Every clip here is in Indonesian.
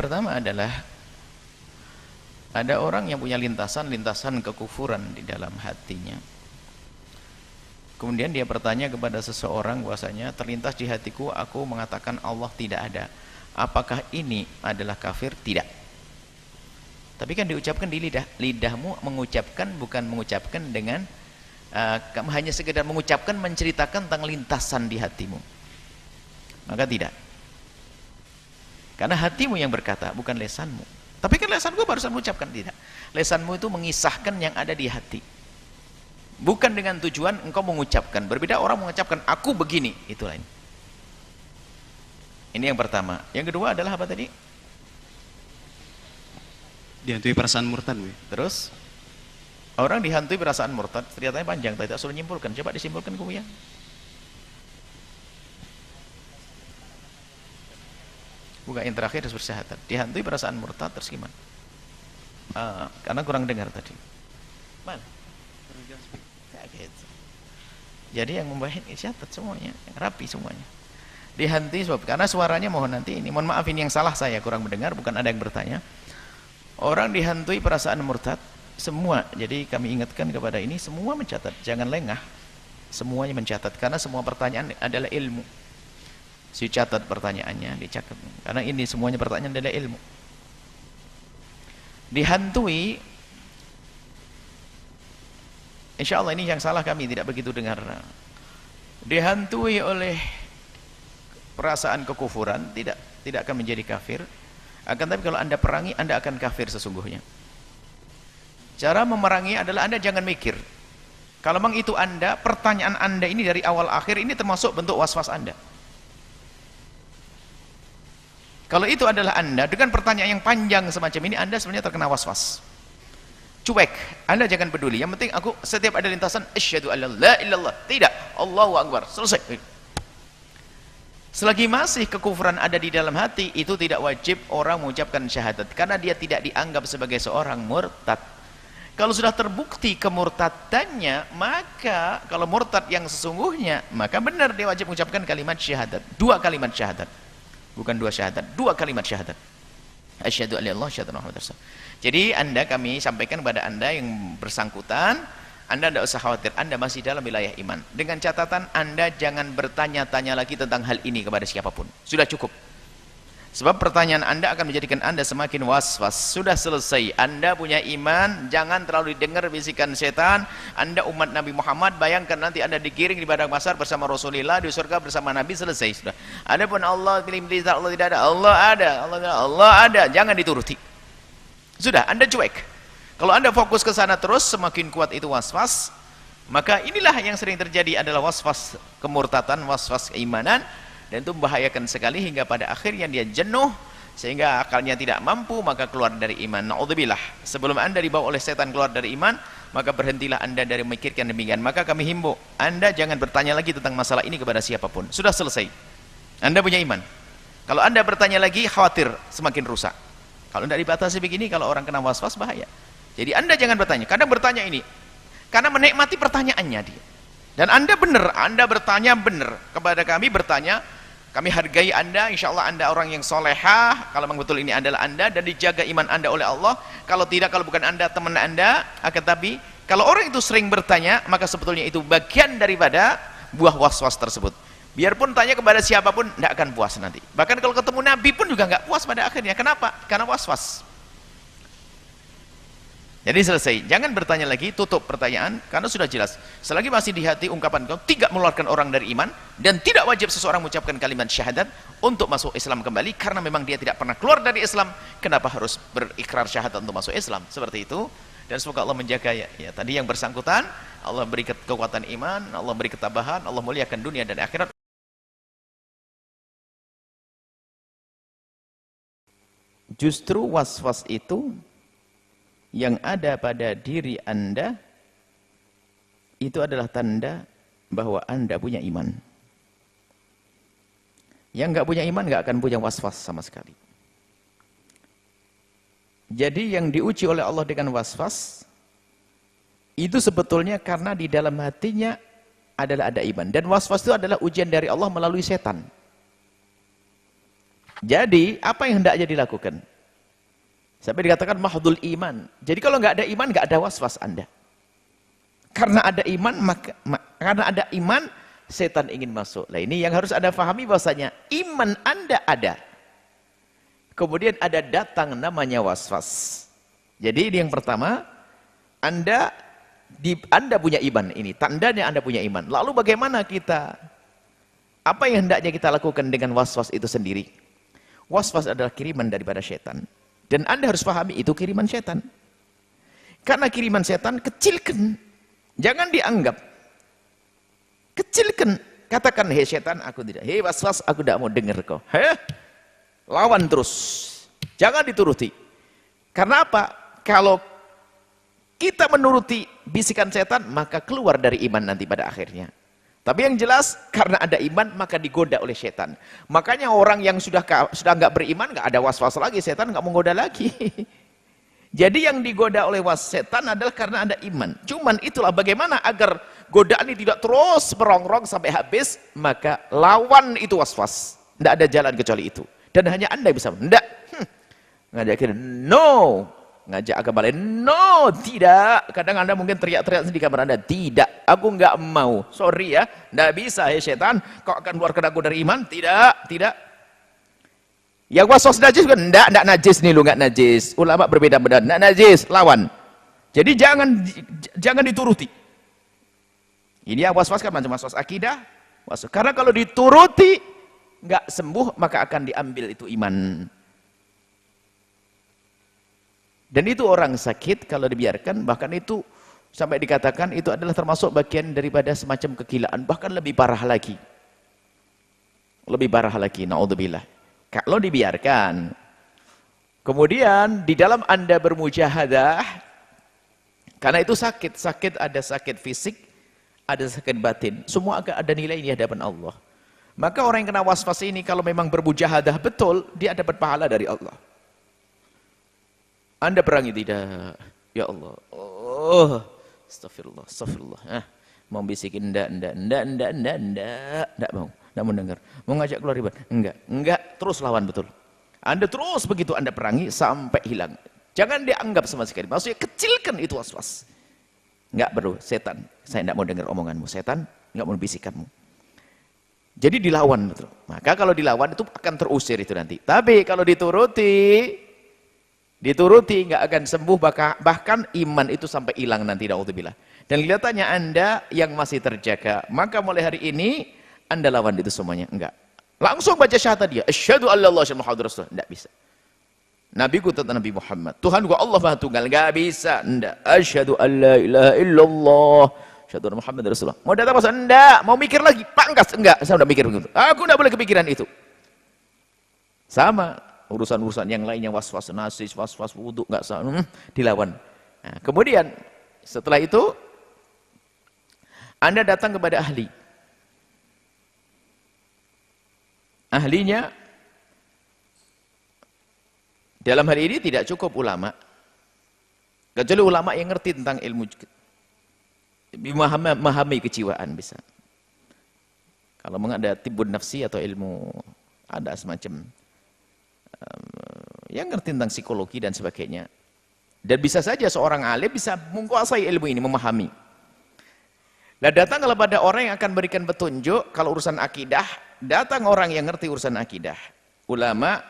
Pertama adalah ada orang yang punya lintasan kekufuran di dalam hatinya. Kemudian dia bertanya kepada seseorang bahwasanya terlintas di hatiku aku mengatakan Allah tidak ada. Apakah ini adalah kafir? Tidak. Tapi kan diucapkan di lidah. Lidahmu mengucapkan bukan mengucapkan dengan kamu hanya sekedar mengucapkan, menceritakan tentang lintasan di hatimu. Maka tidak. Karena hatimu yang berkata, bukan lesanmu. Tapi kan lesanmu barusan mengucapkan, tidak. Lesanmu itu mengisahkan yang ada di hati. Bukan dengan tujuan engkau mengucapkan. Berbeda orang mengucapkan aku begini, itu lain. Ini yang pertama. Yang kedua adalah apa tadi? Dihantui perasaan murtad, Bu. Terus orang dihantui perasaan murtad, ceritanya panjang, tidak suruh nyimpulkan. Coba disimpulkan kemudian. Bukan yang terakhir harus bersyahadat. Dihantui perasaan murtad terus gimana? Karena kurang dengar tadi. Mana? Gitu. Jadi yang membahin isyarat semuanya, yang rapi semuanya. Dihantui sebab karena suaranya mohon nanti ini. Mohon maaf ini yang salah saya kurang mendengar, bukan ada yang bertanya. Orang dihantui perasaan murtad semua. Jadi kami ingatkan kepada ini semua mencatat, jangan lengah. Semuanya mencatat karena semua pertanyaan adalah ilmu. Dicatat pertanyaannya, dicatat. Karena ini semuanya pertanyaan adalah ilmu. Dihantui, insya Allah ini yang salah kami tidak begitu dengar. Dihantui oleh perasaan kekufuran tidak akan menjadi kafir. Akan tapi kalau anda perangi, anda akan kafir sesungguhnya. Cara memerangi adalah anda jangan mikir. Kalau memang itu anda, pertanyaan anda ini dari awal akhir ini termasuk bentuk was-was anda. Kalau itu adalah anda dengan pertanyaan yang panjang semacam ini, anda sebenarnya terkena was-was. Cuek, anda jangan peduli. Yang penting aku setiap ada lintasan asyhadu alla la ilaha illallah. Tidak, Allahu akbar. Selesai. Selagi masih kekufuran ada di dalam hati, itu tidak wajib orang mengucapkan syahadat karena dia tidak dianggap sebagai seorang murtad. Kalau sudah terbukti kemurtadannya, maka kalau murtad yang sesungguhnya, maka benar dia wajib mengucapkan kalimat syahadat. 2 kalimat syahadat. Bukan 2 syahadat, 2 kalimat syahadat. Asyhadu an la ilaha illallah, asyhadu anna Muhammadar Rasulullah. Jadi kami sampaikan kepada anda yang bersangkutan, anda tidak usah khawatir, anda masih dalam wilayah iman. Dengan catatan anda jangan bertanya-tanya lagi tentang hal ini kepada siapapun. Sudah cukup. Sebab pertanyaan anda akan menjadikan anda semakin was-was. Sudah selesai. Anda punya iman, jangan terlalu didengar bisikan setan. Anda umat Nabi Muhammad, bayangkan nanti anda digiring di padang mahsyar bersama Rasulullah, di surga bersama Nabi, selesai sudah. Adapun Allah pilih-pilih, Allah tidak ada, Allah ada, Allah ada, jangan dituruti. Sudah, anda cuek. Kalau anda fokus ke sana terus, semakin kuat itu was-was. Maka inilah yang sering terjadi adalah was-was kemurtatan, was-was keimanan. Dan itu membahayakan sekali hingga pada akhirnya dia jenuh sehingga akalnya tidak mampu, maka keluar dari iman. Na'udzubillah. Sebelum anda dibawa oleh setan keluar dari iman, maka berhentilah anda dari memikirkan demikian. Maka kami himbau, anda jangan bertanya lagi tentang masalah ini kepada siapapun. Sudah selesai. Anda punya iman. Kalau anda bertanya lagi, khawatir semakin rusak. Kalau tidak dibatasi begini, kalau orang kena was-was bahaya. Jadi anda jangan bertanya. Kadang bertanya ini karena menikmati pertanyaannya dia. Dan anda benar, anda bertanya benar kepada kami, bertanya, kami hargai anda, insya Allah anda orang yang solehah, kalau memang betul ini adalah anda, dan dijaga iman anda oleh Allah. Kalau tidak, kalau bukan anda, teman anda. Akan tapi, kalau orang itu sering bertanya, maka sebetulnya itu bagian daripada buah was-was tersebut. Biarpun tanya kepada siapapun, tidak akan puas nanti. Bahkan kalau ketemu Nabi pun juga nggak puas pada akhirnya. Kenapa? Karena was-was. Jadi selesai, jangan bertanya lagi, tutup pertanyaan karena sudah jelas. Selagi masih di hati ungkapan kau tidak mengeluarkan orang dari iman dan tidak wajib seseorang mengucapkan kalimat syahadat untuk masuk Islam kembali karena memang dia tidak pernah keluar dari Islam. Kenapa harus berikrar syahadat untuk masuk Islam? Seperti itu. Dan semoga Allah menjaga ya tadi yang bersangkutan, Allah beri kekuatan iman, Allah beri ketabahan, Allah muliakan dunia dan akhirat. Justru was-was itu yang ada pada diri anda itu adalah tanda bahwa anda punya iman. Yang nggak punya iman nggak akan punya was-was sama sekali. Jadi yang diuji oleh Allah dengan was-was itu sebetulnya karena di dalam hatinya adalah ada iman. Dan was-was itu adalah ujian dari Allah melalui setan. Jadi apa yang hendaknya dilakukan? Sampai dikatakan mahdul iman. Jadi kalau nggak ada iman, nggak ada was-was Anda. Karena ada iman, karena ada iman, setan ingin masuk. Nah ini yang harus Anda pahami bahwasanya iman Anda ada. Kemudian ada datang namanya was-was. Jadi ini yang pertama, Anda punya iman, ini tandanya Anda punya iman. Lalu bagaimana kita? Apa yang hendaknya kita lakukan dengan was-was itu sendiri? Was-was adalah kiriman daripada setan. Dan Anda harus pahami itu kiriman setan. Karena kiriman setan, kecilkan. Jangan dianggap. Kecilkan. Katakan, hei setan, aku tidak. Hei was-was, aku tidak mau dengar kau. Lawan terus. Jangan dituruti. Karena apa? Kalau kita menuruti bisikan setan, maka keluar dari iman nanti pada akhirnya. Tapi yang jelas, karena ada iman, maka digoda oleh setan. Makanya orang yang sudah nggak beriman, nggak ada was-was lagi, setan nggak menggoda lagi. Jadi yang digoda oleh setan adalah karena ada iman. Cuman itulah bagaimana agar godaan ini tidak terus merongrong sampai habis, maka lawan itu was-was. Nggak ada jalan kecuali itu. Dan hanya Anda bisa, enggak. Ngajakin, no. Ngajak agama lain, no, tidak. Kadang Anda mungkin teriak-teriak di kamar Anda, tidak, aku nggak mau. Sorry ya, nggak bisa ya setan. Kau akan keluarkan aku dari iman? Tidak, tidak. Yang was-was najis kan? Enggak najis nih lu, nggak najis. Ulama berbeda-beda, enggak najis, lawan. Jadi jangan dituruti. Ini yang was-was kan macam was-was akidah. Karena kalau dituruti, nggak sembuh, maka akan diambil itu iman. Dan itu orang sakit kalau dibiarkan, bahkan itu sampai dikatakan itu adalah termasuk bagian daripada semacam kegilaan, bahkan lebih parah lagi. Lebih parah lagi, naudzubillah. Kalau dibiarkan. Kemudian di dalam Anda bermujahadah, karena itu sakit ada sakit fisik, ada sakit batin. Semua akan ada nilai di hadapan Allah. Maka orang yang kena was-was ini kalau memang bermujahadah betul, dia dapat pahala dari Allah. Anda perangi tidak? Ya Allah. Oh, astagfirullah, astagfirullah. Mau bisikin enggak mau. Enggak mau dengar. Mau ngajak keluar ribet? Enggak, terus lawan betul. Anda terus begitu Anda perangi sampai hilang. Jangan dianggap sama sekali. Maksudnya kecilkan itu was-was. Enggak perlu, setan. Saya enggak mau dengar omonganmu, setan. Enggak mau bisikanmu. Jadi dilawan betul. Maka kalau dilawan itu akan terusir itu nanti. Tapi kalau dituruti nggak akan sembuh, bahkan iman itu sampai hilang nanti, naudzubillah. Dan kelihatannya Anda yang masih terjaga, maka mulai hari ini Anda lawan itu semuanya. Enggak, langsung baca syahadat dia, asyhadu an la ilaha illallah Muhammadur rasulullah. Enggak bisa. Nabi ku tetap Nabi Muhammad, Tuhan gua Allah Maha Tunggal. Enggak bisa. Enggak, asyhadu an la ilaha illallah asyhadu anna Muhammadar rasulullah. Mau datang masa enggak, mau mikir lagi, pangkas. Enggak, saya udah mikir begitu. Aku enggak boleh kepikiran itu. Sama urusan-urusan yang lainnya, was-was nasis, was-was wudhu, nggak salah, dilawan. Nah, kemudian setelah itu Anda datang kepada ahli. Ahlinya dalam hal ini tidak cukup ulama, kecuali ulama yang ngerti tentang ilmu, memahami kejiwaan bisa. Kalau ada tibbun nafsi atau ilmu, ada semacam yang ngerti tentang psikologi dan sebagainya. Dan bisa saja seorang alim bisa menguasai ilmu ini, memahami. Nah, datang kepada orang yang akan berikan petunjuk. Kalau urusan akidah, datang orang yang ngerti urusan akidah, ulama.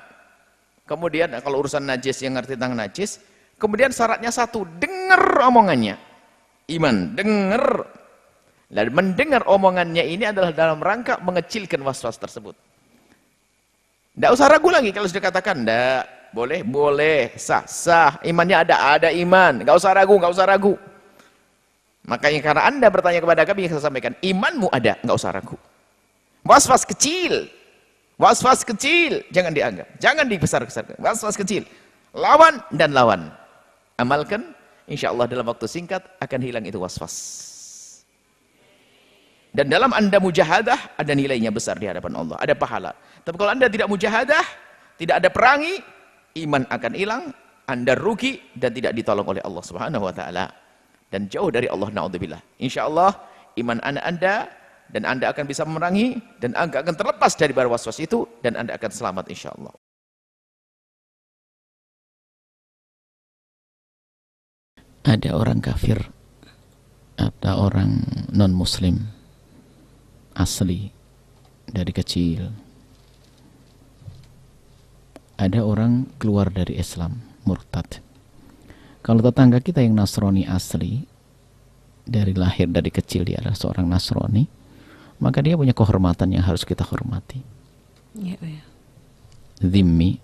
Kemudian kalau urusan najis, yang ngerti tentang najis. Kemudian syaratnya satu, dengar omongannya, iman, dengar. Dan mendengar omongannya ini adalah dalam rangka mengecilkan was-was tersebut. Tidak usah ragu lagi kalau sudah katakan, tidak, boleh, sah, imannya ada iman, nggak usah ragu. Makanya karena Anda bertanya kepada kami, yang saya sampaikan, imanmu ada, nggak usah ragu. Was-was kecil, jangan dianggap, jangan dibesar-besarkan, was-was kecil, lawan dan lawan. Amalkan, insya Allah dalam waktu singkat akan hilang itu was-was. Dan dalam Anda mujahadah, ada nilainya besar di hadapan Allah, ada pahala. Tapi kalau Anda tidak mujahadah, tidak ada perangi, iman akan hilang, Anda rugi dan tidak ditolong oleh Allah Subhanahu wa taala. Dan jauh dari Allah, naudzubillah. Insyaallah iman Anda dan Anda akan bisa memerangi dan Anda akan terlepas dari bara waswas itu dan Anda akan selamat insyaallah. ada orang kafir atau orang non muslim asli dari kecil, ada orang keluar dari Islam murtad. Kalau tetangga kita yang Nasrani asli, dari lahir dari kecil dia adalah seorang Nasrani, maka dia punya kehormatan yang harus kita hormati. Ya, ya. Dhimmi,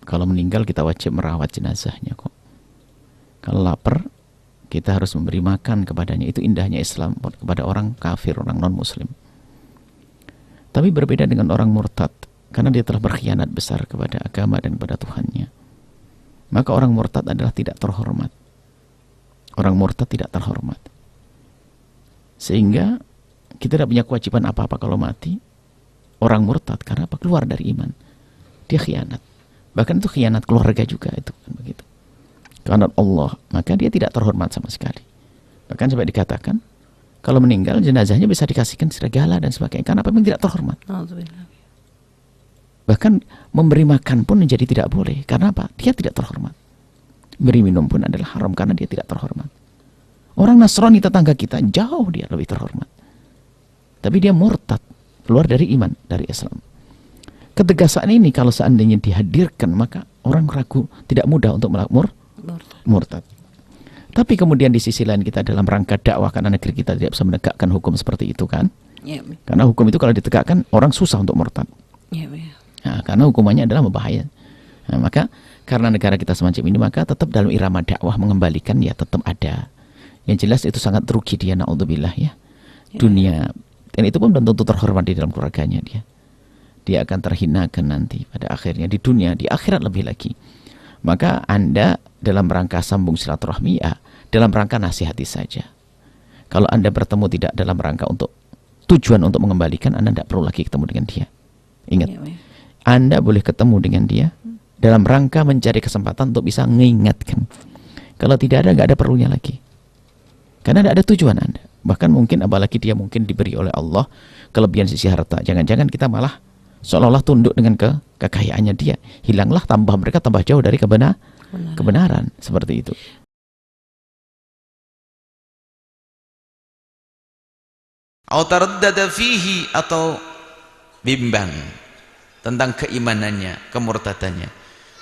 kalau meninggal kita wajib merawat jenazahnya kok. Kalau lapar, kita harus memberi makan kepadanya. Itu indahnya Islam kepada orang kafir, orang non muslim. Tapi berbeda dengan orang murtad, karena dia telah berkhianat besar kepada agama dan kepada Tuhannya. Maka orang murtad adalah tidak terhormat. Orang murtad tidak terhormat. Sehingga kita tidak punya kewajiban apa-apa kalau mati. Orang murtad karena apa? Keluar dari iman. Dia khianat. Bahkan itu khianat keluarga juga itu kan begitu. Karena Allah, maka dia tidak terhormat sama sekali. Bahkan sampai dikatakan kalau meninggal jenazahnya bisa dikasihkan segala dan sebagainya. Karena apa? Memang tidak terhormat. Bahkan memberi makan pun menjadi tidak boleh. Karena apa? Dia tidak terhormat. Beri minum pun adalah haram karena dia tidak terhormat. Orang Nasrani tetangga kita jauh dia lebih terhormat. Tapi dia murtad, keluar dari iman, dari Islam. Ketegasan ini kalau seandainya dihadirkan, maka orang ragu, tidak mudah untuk melakukan murtad. Tapi kemudian di sisi lain kita dalam rangka dakwah, karena negeri kita tidak bisa menegakkan hukum seperti itu kan. Karena hukum itu kalau ditegakkan orang susah untuk murtad. Nah, karena hukumannya adalah membahaya. Nah, maka karena negara kita semacam ini, maka tetap dalam irama dakwah mengembalikan ya tetap ada. Yang jelas itu sangat rugi dia, naudzubillah ya. Dunia, dan itu pun belum tentu terhormat di dalam keluarganya dia. Dia akan terhinakan nanti pada akhirnya di dunia, di akhirat lebih lagi. Maka Anda dalam rangka sambung silaturahmi ya, dalam rangka nasihati saja. Kalau Anda bertemu tidak dalam rangka untuk tujuan untuk mengembalikan, Anda tidak perlu lagi ketemu dengan dia. Ingat, Anda boleh ketemu dengan dia dalam rangka mencari kesempatan untuk bisa mengingatkan. Kalau tidak ada, nggak ada perlunya lagi. Karena tidak ada tujuan Anda. Bahkan mungkin apalagi dia mungkin diberi oleh Allah kelebihan sisi harta. Jangan-jangan kita malah seolah-olah tunduk dengan kekayaannya dia. Hilanglah, tambah mereka tambah jauh dari kebenaran. Seperti itu. Autaraddada fihi, atau bimbang tentang keimanannya, kemurtadannya.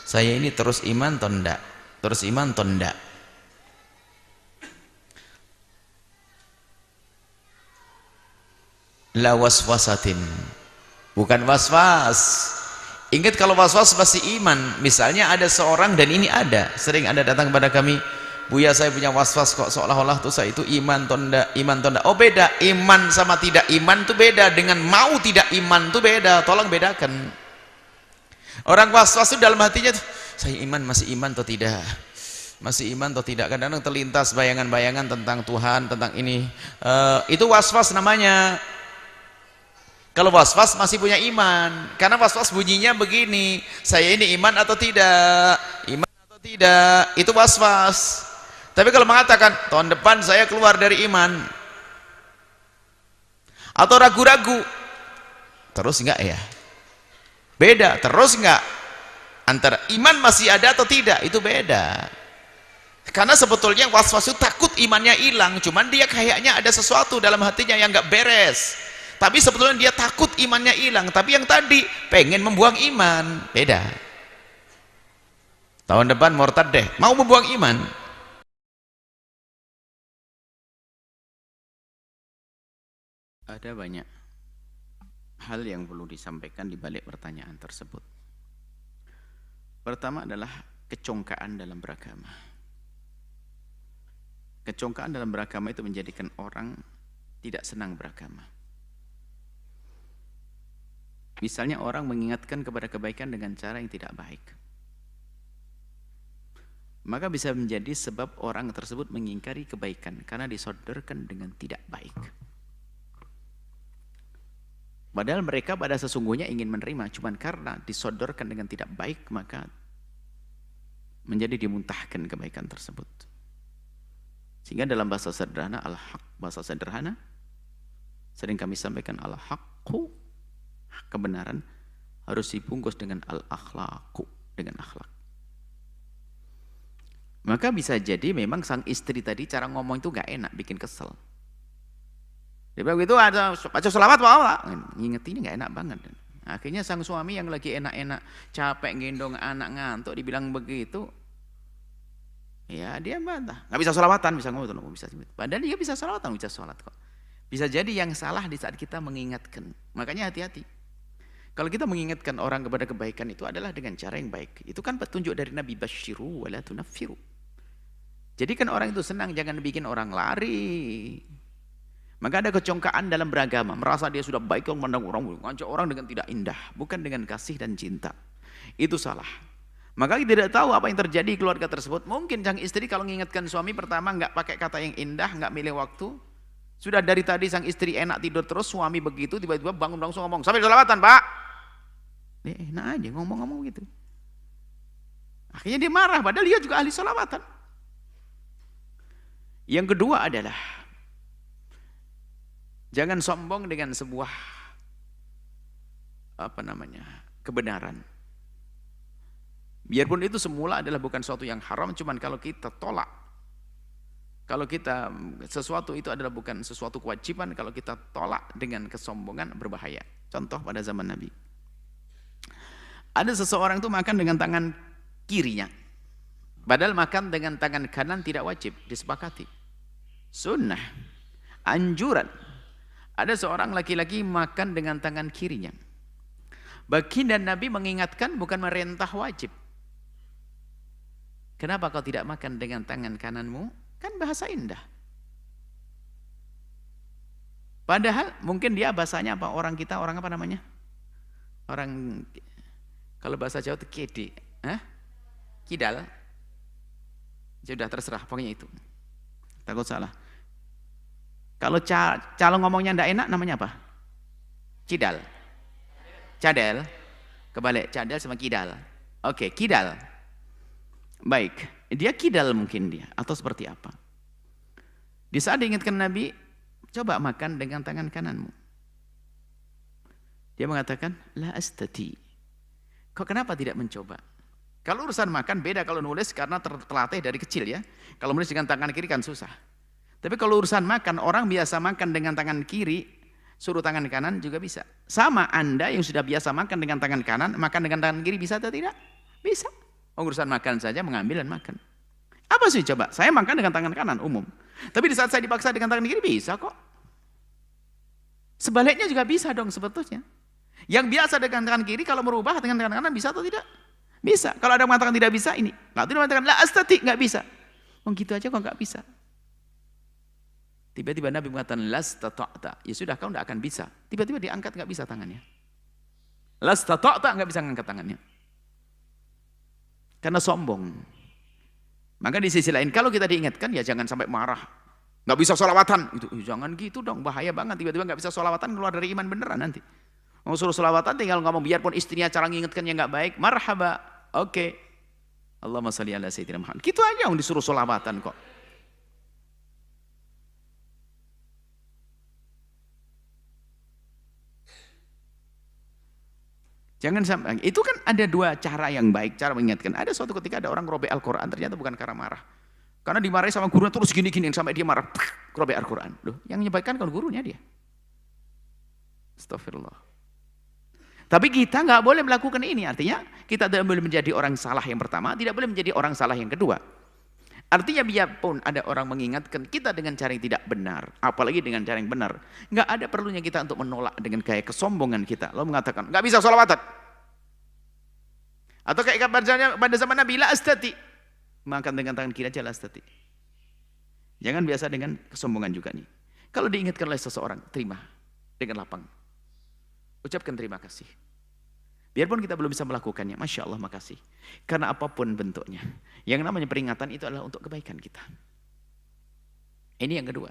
Saya ini terus iman atau enggak? Terus iman atau enggak? La waswasatin, bukan waswas. Ingat kalau waswas pasti iman. Misalnya ada seorang, dan ini ada, sering ada datang kepada kami, Buya saya punya waswas kok, seolah-olah tuh saya itu iman atau enggak, iman atau enggak. Oh beda, iman sama tidak iman tuh beda, dengan mau tidak iman tuh beda. Tolong bedakan. Orang waswas itu dalam hatinya tuh, saya iman, masih iman atau tidak, masih iman atau tidak. Kadang-kadang terlintas bayangan-bayangan tentang Tuhan, tentang ini. Itu waswas namanya. Kalau waswas masih punya iman, karena waswas bunyinya begini, saya ini iman atau tidak, iman atau tidak, itu waswas. Tapi kalau mengatakan tahun depan saya keluar dari iman, atau ragu-ragu, terus enggak ya? Beda, terus enggak? Antara iman masih ada atau tidak, itu beda. Karena sebetulnya waswas itu takut imannya hilang, cuman dia kayaknya ada sesuatu dalam hatinya yang enggak beres. Tapi sebetulnya dia takut imannya hilang. Tapi yang tadi pengen membuang iman, beda. Tahun depan murtad deh, mau membuang iman. Ada banyak hal yang perlu disampaikan di balik pertanyaan tersebut. Pertama adalah kecongkaan dalam beragama. Kecongkaan dalam beragama itu menjadikan orang tidak senang beragama. Misalnya orang mengingatkan kepada kebaikan dengan cara yang tidak baik, maka bisa menjadi sebab orang tersebut mengingkari kebaikan karena disodorkan dengan tidak baik. Padahal mereka pada sesungguhnya ingin menerima, cuman karena disodorkan dengan tidak baik, maka menjadi dimuntahkan kebaikan tersebut. Sehingga dalam bahasa sederhana, al-haq, bahasa sederhana, sering kami sampaikan al-haqqu, kebenaran harus dibungkus dengan al-akhlaqu, dengan akhlak. Maka bisa jadi memang sang istri tadi cara ngomong itu gak enak, bikin kesel. Dia bilang gitu, ada baca sholawat Pak, ngingetin gak enak banget. Akhirnya sang suami yang lagi enak-enak, capek gendong anak ngantuk, dibilang begitu, ya dia bantah. Gak bisa sholawatan, bisa ngomong, bisa. Padahal dia bisa sholawatan, bisa sholat kok. Bisa jadi yang salah di saat kita mengingatkan. Makanya hati-hati. Kalau kita mengingatkan orang kepada kebaikan itu adalah dengan cara yang baik. Itu kan petunjuk dari Nabi, basyiru wa la tunaffiru. Jadi kan orang itu senang, jangan bikin orang lari. Maka ada kecongkaan dalam beragama, merasa dia sudah baik, memandang orang, ngajak orang dengan tidak indah, bukan dengan kasih dan cinta. Itu salah. Maka kita tidak tahu apa yang terjadi di keluarga tersebut. Mungkin sang istri kalau mengingatkan suami pertama nggak pakai kata yang indah, nggak milih waktu. Sudah dari tadi sang istri enak tidur terus, suami begitu, tiba-tiba bangun langsung ngomong, sambil sholawatan Pak. Dia enak aja ngomong-ngomong gitu. Akhirnya dia marah, padahal dia juga ahli sholawatan. Yang kedua adalah, jangan sombong dengan sebuah kebenaran. Biarpun itu semula adalah bukan sesuatu yang haram, cuman kalau kita tolak, kalau kita sesuatu itu adalah bukan sesuatu kewajiban, kalau kita tolak dengan kesombongan berbahaya. Contoh pada zaman Nabi. Ada seseorang itu makan dengan tangan kirinya. Padahal makan dengan tangan kanan tidak wajib, disepakati. Sunnah, anjuran. Ada seorang laki-laki makan dengan tangan kirinya. Baginda Nabi mengingatkan bukan merintah wajib. Kenapa kau tidak makan dengan tangan kananmu? Kan bahasa indah. Padahal mungkin dia bahasanya apa? Orang kita, orang apa namanya? Orang, kalau bahasa Jawa itu kede. Kidal. Sudah terserah, pokoknya itu. Takut salah. Kalau calon ngomongnya tidak enak, namanya apa? Kidal. Cadel. Kebalik, cadel sama kidal. Oke, kidal. Baik, dia kidal mungkin dia, atau seperti apa. Di saat diingatkan Nabi, coba makan dengan tangan kananmu. Dia mengatakan, la astati. Kok kenapa tidak mencoba? Kalau urusan makan beda kalau nulis karena terlatih dari kecil ya. Kalau nulis dengan tangan kiri kan susah. Tapi kalau urusan makan, orang biasa makan dengan tangan kiri, suruh tangan kanan juga bisa. Sama Anda yang sudah biasa makan dengan tangan kanan, makan dengan tangan kiri bisa atau tidak? Bisa. Urusan makan saja mengambil dan makan. Apa sih coba? Saya makan dengan tangan kanan umum. Tapi di saat saya dipaksa dengan tangan kiri bisa kok. Sebaliknya juga bisa dong sebetulnya. Yang biasa dengan tangan kiri kalau merubah dengan tangan kanan bisa atau tidak? Bisa. Kalau ada yang mengatakan tidak bisa ini. Kalau tidak mengatakan la astati, nggak bisa. Oh gitu aja kok nggak bisa. Tiba-tiba Nabi mengatakan lastata'ta. Ya sudah kau tidak akan bisa. Tiba-tiba diangkat nggak bisa tangannya. Lastata'ta nggak bisa ngangkat tangannya. Karena sombong. Maka di sisi lain kalau kita diingatkan ya jangan sampai marah. Nggak bisa sholawatan. Itu jangan gitu dong, bahaya banget. Tiba-tiba nggak bisa sholawatan keluar dari iman beneran nanti. Mau suruh sholawatan tinggal ngomong biarpun istrinya cara ngingetkannya nggak baik. Marhaba. Oke. Allahumma shalli ala sayyidina Muhammad. Gitu aja yang disuruh sholawatan kok. Jangan sampai, itu kan ada dua cara yang baik, cara mengingatkan. Ada suatu ketika ada orang robek Al-Quran, ternyata bukan karena marah. Karena dimarahi sama gurunya terus gini-gini, sampai dia marah, robek Al-Quran. Loh, yang menyampaikan kalau gurunya dia. Astagfirullah. Tapi kita nggak boleh melakukan ini, artinya kita tidak boleh menjadi orang salah yang pertama, tidak boleh menjadi orang salah yang kedua. Artinya biarpun ada orang mengingatkan kita dengan cara yang tidak benar, apalagi dengan cara yang benar, nggak ada perlunya kita untuk menolak dengan gaya kesombongan kita. Lalu mengatakan nggak bisa sholawatan, atau kayak pada zaman Nabi la astati, makan dengan tangan kiri aja la astati. Jangan biasa dengan kesombongan juga nih. Kalau diingatkan oleh seseorang, terima dengan lapang, ucapkan terima kasih. Biarpun kita belum bisa melakukannya, Masya Allah makasih. Karena apapun bentuknya. Yang namanya peringatan itu adalah untuk kebaikan kita. Ini yang kedua.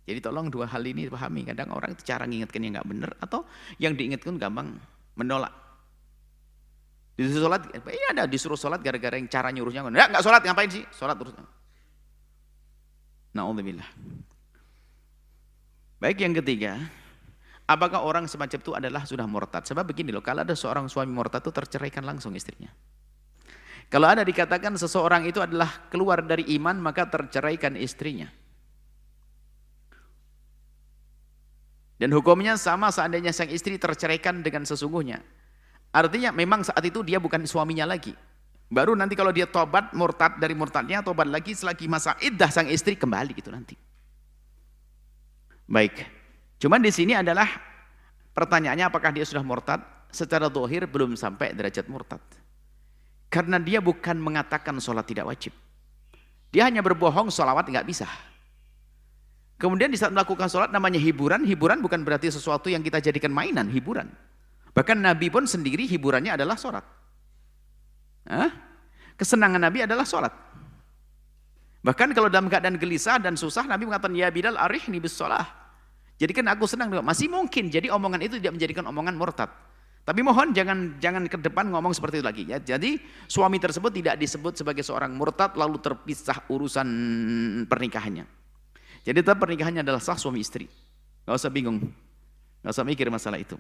Jadi tolong dua hal ini dipahami. Kadang orang itu cara mengingatkan yang nggak benar, atau yang diingatkan gampang menolak. Disuruh sholat, iya ada disuruh sholat gara-gara yang cara nyuruhnya. Nggak sholat, ngapain sih? Sholat terus. Na'udzubillah. Baik, yang ketiga. Apakah orang semacam itu adalah sudah murtad? Sebab begini loh, kalau ada seorang suami murtad itu terceraikan langsung istrinya. Kalau ada dikatakan seseorang itu adalah keluar dari iman, maka terceraikan istrinya. Dan hukumnya sama seandainya sang istri terceraikan dengan sesungguhnya. Artinya memang saat itu dia bukan suaminya lagi. Baru nanti kalau dia tobat, murtad dari murtadnya, tobat lagi selagi masa iddah sang istri kembali gitu nanti. Baik. Cuman di sini adalah pertanyaannya apakah dia sudah murtad? Secara zahir belum sampai derajat murtad. Karena dia bukan mengatakan sholat tidak wajib. Dia hanya berbohong, sholawat nggak bisa. Kemudian di saat melakukan sholat namanya hiburan. Hiburan bukan berarti sesuatu yang kita jadikan mainan, hiburan. Bahkan Nabi pun sendiri hiburannya adalah sholat. Kesenangan Nabi adalah sholat. Bahkan kalau dalam keadaan gelisah dan susah, Nabi mengatakan, ya Bilal arihni bis sholah. Jadikan aku senang. Masih mungkin, jadi omongan itu tidak menjadikan omongan murtad. Tapi mohon jangan ke depan ngomong seperti itu lagi ya. Jadi suami tersebut tidak disebut sebagai seorang murtad lalu terpisah urusan pernikahannya. Jadi tetap pernikahannya adalah sah suami istri. Gak usah bingung, gak usah mikir masalah itu.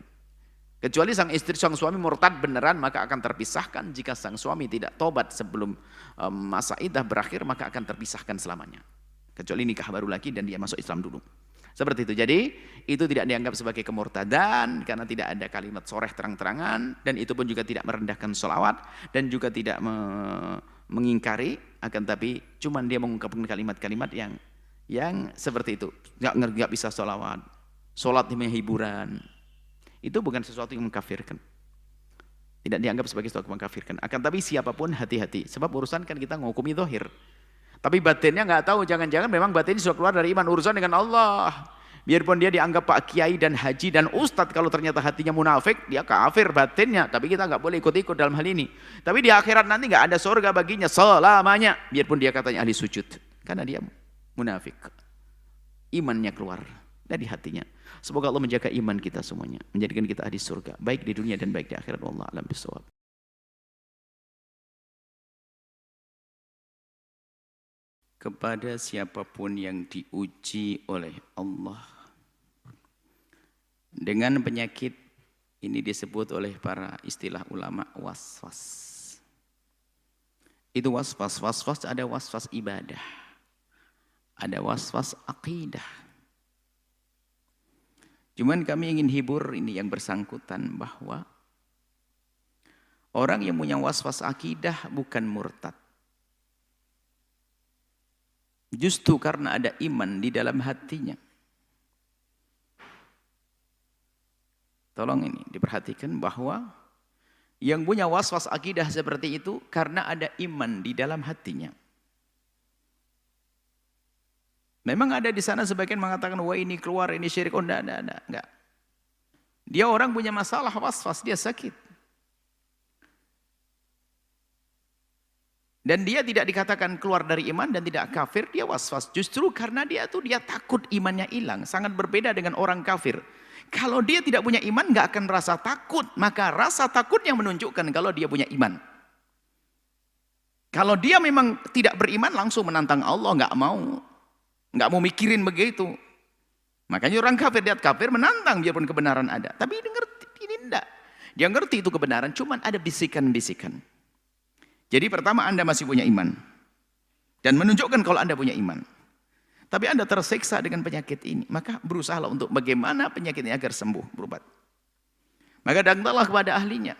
Kecuali sang suami murtad beneran, maka akan terpisahkan. Jika sang suami tidak tobat sebelum masa iddah berakhir, maka akan terpisahkan selamanya. Kecuali nikah baru lagi dan dia masuk Islam dulu. Seperti itu. Jadi itu tidak dianggap sebagai kemurtadan karena tidak ada kalimat soreh terang-terangan, dan itu pun juga tidak merendahkan sholawat dan juga tidak mengingkari, akan tapi cuman dia mengungkapkan kalimat-kalimat yang seperti itu. Nggak bisa sholawat, sholat demi hiburan. Itu bukan sesuatu yang mengkafirkan. Tidak dianggap sebagai sesuatu yang mengkafirkan. Akan tapi siapapun hati-hati, sebab urusan kan kita menghukumi zahir. Tapi batinnya nggak tahu, jangan-jangan memang batinnya sudah keluar dari iman, urusan dengan Allah. Biarpun dia dianggap Pak Kiai dan Haji dan Ustadz, kalau ternyata hatinya munafik, dia kafir batinnya. Tapi kita nggak boleh ikut-ikut dalam hal ini. Tapi di akhirat nanti nggak ada surga baginya selamanya. Biarpun dia katanya ahli sujud, karena dia munafik. Imannya keluar dari hatinya. Semoga Allah menjaga iman kita semuanya, menjadikan kita ahli surga, baik di dunia dan baik di akhirat. Wallahu a'lam bishawab. Kepada siapapun yang diuji oleh Allah dengan penyakit, ini disebut oleh para istilah ulama waswas. Itu waswas. Waswas ada waswas ibadah, ada waswas akidah. Cuman kami ingin hibur ini yang bersangkutan bahwa orang yang punya waswas akidah bukan murtad. Justru karena ada iman di dalam hatinya. Tolong ini diperhatikan bahwa yang punya waswas akidah seperti itu karena ada iman di dalam hatinya. Memang ada di sana sebagian mengatakan, wah ini keluar, ini syirik. Oh enggak. Dia orang punya masalah waswas, dia sakit. Dan dia tidak dikatakan keluar dari iman dan tidak kafir, dia waswas. Justru karena dia takut imannya hilang. Sangat berbeda dengan orang kafir. Kalau dia tidak punya iman, nggak akan rasa takut. Maka rasa takut yang menunjukkan kalau dia punya iman. Kalau dia memang tidak beriman, langsung menantang Allah, nggak mau mikirin begitu. Makanya orang kafir, dia kafir menantang biarpun kebenaran ada. Tapi dia ngerti, ini enggak. Dia ngerti itu kebenaran, cuman ada bisikan-bisikan. Jadi pertama Anda masih punya iman. Dan menunjukkan kalau Anda punya iman. Tapi Anda tersiksa dengan penyakit ini. Maka berusahalah untuk bagaimana penyakit ini agar sembuh, berobat. Maka datanglah kepada ahlinya.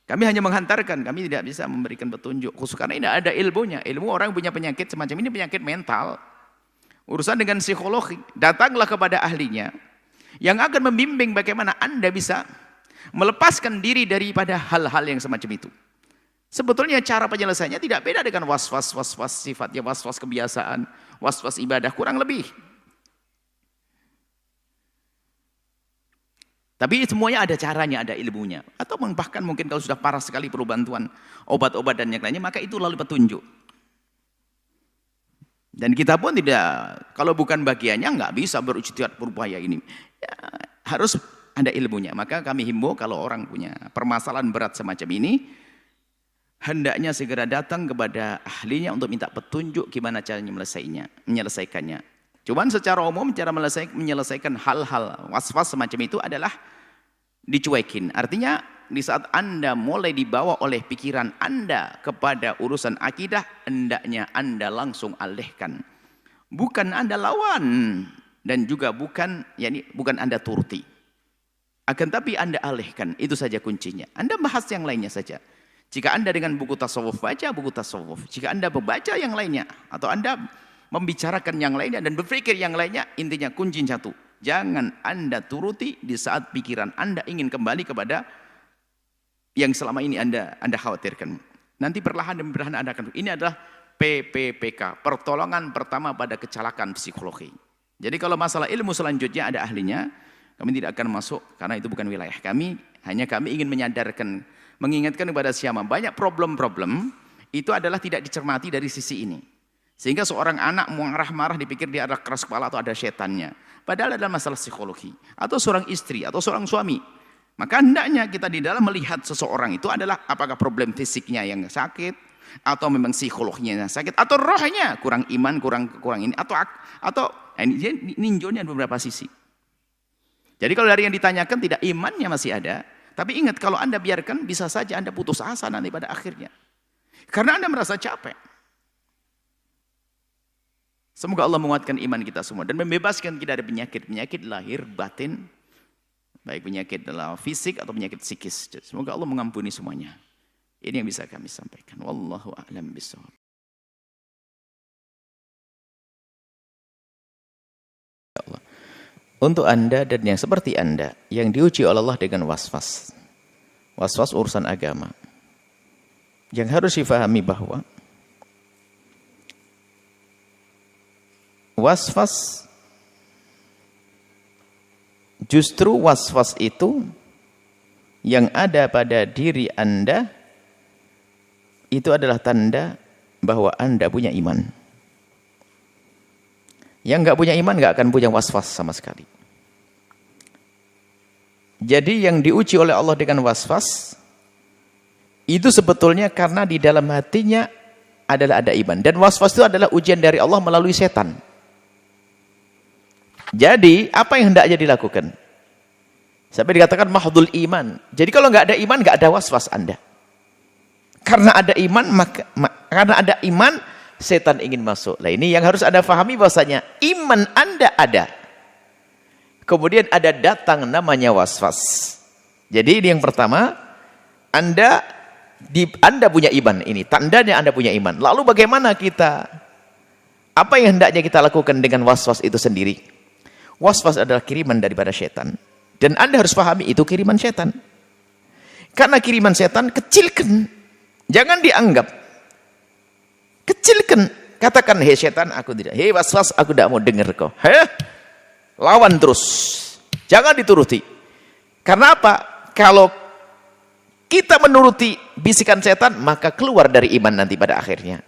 Kami hanya menghantarkan, kami tidak bisa memberikan petunjuk. Khusus karena ini ada ilmunya. Ilmu orang punya penyakit semacam ini, penyakit mental. Urusan dengan psikologi. Datanglah kepada ahlinya. Yang akan membimbing bagaimana Anda bisa melepaskan diri daripada hal-hal yang semacam itu. Sebetulnya cara penyelesaiannya tidak beda dengan waswas sifatnya, waswas kebiasaan, waswas ibadah, kurang lebih. Tapi semuanya ada caranya, ada ilmunya. Atau bahkan mungkin kalau sudah parah sekali perlu bantuan obat-obat dan yang lainnya, maka itu lalu petunjuk. Dan kita pun tidak, kalau bukan bagiannya nggak bisa berujtihad berupaya ini. Ya, harus ada ilmunya. Maka kami himbau kalau orang punya permasalahan berat semacam ini, hendaknya segera datang kepada ahlinya untuk minta petunjuk gimana caranya menyelesaikannya. Cuman secara umum cara menyelesaikan hal-hal waswas semacam itu adalah dicuekin. Artinya di saat Anda mulai dibawa oleh pikiran Anda kepada urusan akidah, hendaknya Anda langsung alihkan. Bukan Anda lawan dan juga bukan Anda turuti. Akan tapi Anda alihkan, itu saja kuncinya. Anda bahas yang lainnya saja. Jika Anda dengan buku tasawuf, baca buku tasawuf. Jika Anda membaca yang lainnya, atau Anda membicarakan yang lainnya dan berpikir yang lainnya, intinya kunci satu. Jangan Anda turuti di saat pikiran Anda ingin kembali kepada yang selama ini Anda khawatirkan. Nanti perlahan demi perlahan Anda akan. Ini adalah PPPK, pertolongan pertama pada kecelakaan psikologi. Jadi kalau masalah ilmu selanjutnya ada ahlinya, kami tidak akan masuk karena itu bukan wilayah kami. Hanya kami ingin menyadarkan, mengingatkan kepada siapa banyak problem-problem itu adalah tidak dicermati dari sisi ini. Sehingga seorang anak marah-marah dipikir dia ada keras kepala atau ada setannya. Padahal adalah masalah psikologi. Atau seorang istri atau seorang suami. Maka hendaknya kita di dalam melihat seseorang itu adalah apakah problem fisiknya yang sakit, atau memang psikologinya yang sakit, atau rohnya kurang iman, kurang ini, atau ini ninjonya beberapa sisi. Jadi kalau dari yang ditanyakan tidak, imannya masih ada, tapi ingat kalau Anda biarkan bisa saja Anda putus asa nanti pada akhirnya. Karena Anda merasa capek. Semoga Allah menguatkan iman kita semua dan membebaskan kita dari penyakit-penyakit lahir batin, baik penyakit dalam fisik atau penyakit psikis. Semoga Allah mengampuni semuanya. Ini yang bisa kami sampaikan. Wallahu a'lam bishawab. Untuk Anda dan yang seperti Anda yang diuji oleh Allah dengan was-was. Was-was urusan agama. Yang harus difahami bahwa was-was, justru was-was itu yang ada pada diri Anda itu adalah tanda bahwa Anda punya iman. Yang nggak punya iman nggak akan punya was-was sama sekali. Jadi yang diuji oleh Allah dengan was-was itu sebetulnya karena di dalam hatinya adalah ada iman. Dan was-was itu adalah ujian dari Allah melalui setan. Jadi apa yang hendaknya dilakukan? Sampai dikatakan mahdul iman. Jadi kalau nggak ada iman nggak ada was-was Anda. Karena ada iman karena ada iman setan ingin masuk. Nah ini yang harus Anda pahami bahwasanya iman Anda ada. Kemudian ada datang namanya was-was. Jadi ini yang pertama, Anda punya iman, ini tandanya Anda punya iman. Lalu bagaimana kita? Apa yang hendaknya kita lakukan dengan was-was itu sendiri? Was-was adalah kiriman daripada setan. Dan Anda harus pahami itu kiriman setan. Karena kiriman setan, kecilkan. Jangan dianggap. Kecilkan. Katakan, hei setan, aku tidak. Hei was-was, aku tidak mau dengar kau. Lawan terus. Jangan dituruti. Karena apa? Kalau kita menuruti bisikan setan, maka keluar dari iman nanti pada akhirnya.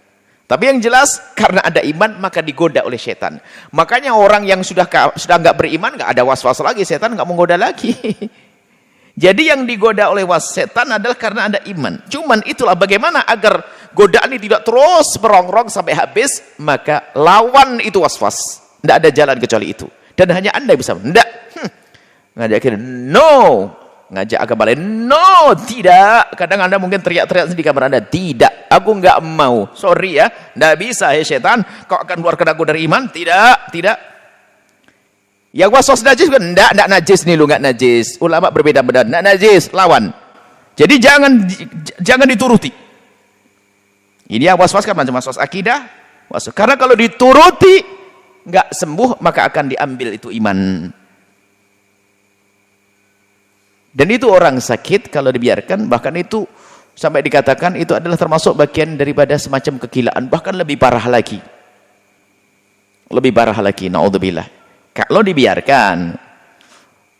Tapi yang jelas, karena ada iman, maka digoda oleh setan. Makanya orang yang sudah nggak beriman, nggak ada was-was lagi, setan nggak menggoda lagi. Jadi yang digoda oleh setan adalah karena ada iman. Cuman itulah bagaimana agar godaan ini tidak terus merongrong sampai habis, maka lawan itu was-was. Nggak ada jalan kecuali itu. Dan hanya Anda bisa, enggak. Ngajakin, no. Ngajak agama lain, no, tidak. Kadang Anda mungkin teriak-teriak di kamar Anda, tidak, aku nggak mau. Sorry ya, nggak bisa, hei setan, kau akan keluarkan aku dari iman? Tidak, tidak. Yang was-was najis juga, enggak najis nih lu, nggak najis. Ulama berbeda-beda, enggak najis, lawan. Jadi jangan dituruti. Ini yang was-was kan macam was-was akidah. Karena kalau dituruti, nggak sembuh, maka akan diambil itu iman. Dan itu orang sakit kalau dibiarkan, bahkan itu sampai dikatakan itu adalah termasuk bagian daripada semacam kegilaan, bahkan lebih parah lagi. Lebih parah lagi, naudzubillah. Kalau dibiarkan,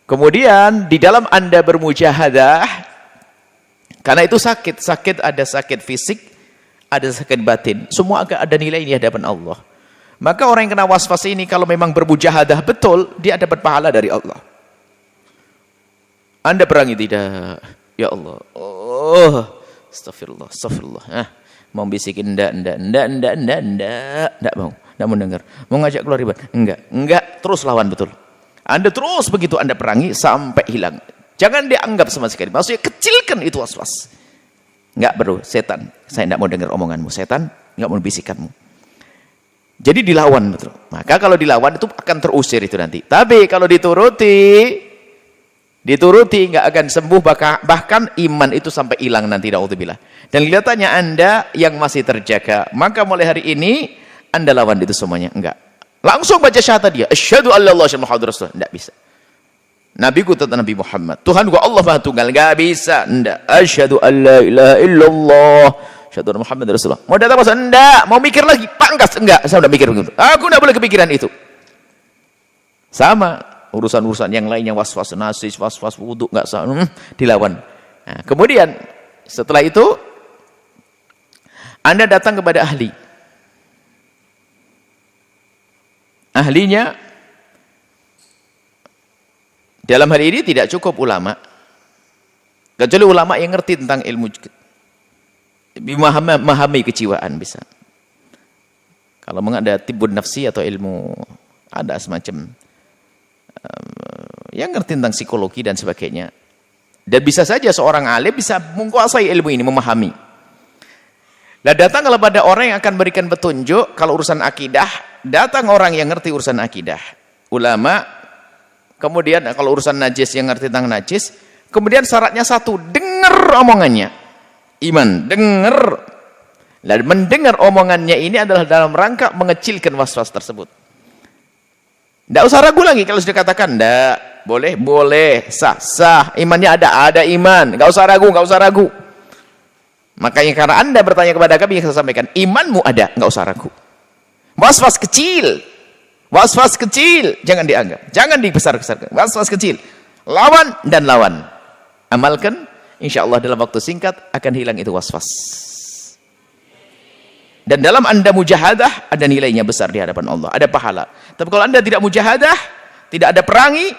kemudian di dalam Anda bermujahadah, karena itu sakit ada sakit fisik, ada sakit batin, semua akan ada nilai di hadapan Allah. Maka orang yang kena was-was ini kalau memang bermujahadah betul, dia dapat pahala dari Allah. Anda perangi tidak? Ya Allah. Oh, astagfirullah. Mau bisikin enggak mau. Enggak mau dengar. Mau ngajak keluar ribet? Enggak. Terus lawan betul. Anda terus begitu Anda perangi sampai hilang. Jangan dianggap sama sekali. Maksudnya kecilkan itu was-was. Enggak bro, setan. Saya tidak mau dengar omonganmu. Setan, enggak mau bisikanmu. Jadi dilawan betul. Maka kalau dilawan itu akan terusir itu nanti. Tapi kalau dituruti enggak akan sembuh, bahkan iman itu sampai hilang nanti, naudzubillah. Dan kelihatannya Anda yang masih terjaga, maka mulai hari ini Anda lawan itu semuanya. Enggak. Langsung baca syahadat dia. Asyhadu an la ilaha illallah Muhammadur Rasulullah. Enggak bisa. Nabi ku tetap Nabi Muhammad. Tuhan gua Allah Maha Tunggal. Enggak bisa. Enggak. Asyhadu an la ilaha illallah. Asyhadu anna Muhammadar Rasulullah. Mau datang masa? Enggak. Mau mikir lagi? Pangkas. Enggak. Saya udah mikir begitu. Aku enggak boleh kepikiran itu. Sama urusan-urusan yang lainnya, was-was nasis, was-was wudu, enggak sah, dilawan. Nah, kemudian setelah itu Anda datang kepada ahli. Ahlinya dalam hal ini tidak cukup ulama. Kecuali ulama yang ngerti tentang ilmu, memahami kejiwaan bisa. Kalau ada tibbun nafsi atau ilmu, ada semacam yang ngerti tentang psikologi dan sebagainya. Dan bisa saja seorang alim bisa menguasai ilmu ini, memahami. Nah, datang kepada orang yang akan berikan petunjuk. Kalau urusan akidah, datang orang yang ngerti urusan akidah, ulama. Kemudian kalau urusan najis, yang ngerti tentang najis. Kemudian syaratnya satu, dengar omongannya. Iman, dengar. Dan mendengar omongannya ini adalah dalam rangka mengecilkan was-was tersebut. Tidak usah ragu lagi kalau sudah katakan, tidak, boleh, sah, imannya ada iman. Tidak usah ragu. Makanya karena Anda bertanya kepada kami, saya sampaikan, imanmu ada, tidak usah ragu. Was-was kecil, jangan dianggap, jangan dibesar-besarkan. Was-was kecil, lawan dan lawan. Amalkan, insya Allah dalam waktu singkat akan hilang itu was-was. Dan dalam Anda mujahadah, ada nilainya besar di hadapan Allah, ada pahala. Tapi kalau Anda tidak mujahadah, tidak ada perangi,